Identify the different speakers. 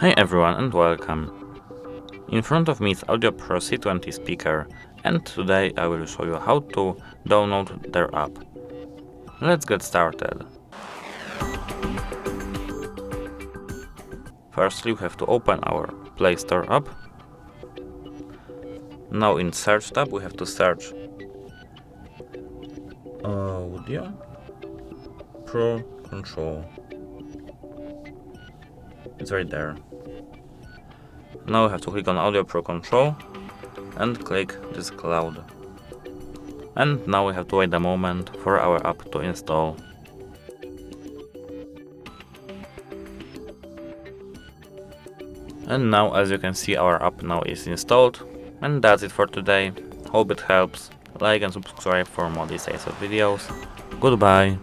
Speaker 1: Hi everyone and welcome. In front of me is Audio Pro C20 speaker, and today I will show you how to download their app. Let's get started. Firstly, we have to open our Play Store app. Now in Search tab we have to search Audio Pro Control. It's right there. Now we have to click on Audio Pro Control and click this cloud. And now we have to wait a moment for our app to install. And now, as you can see, our app now is installed. And that's it for today. Hope it helps. Like and subscribe for more these types of videos. Goodbye.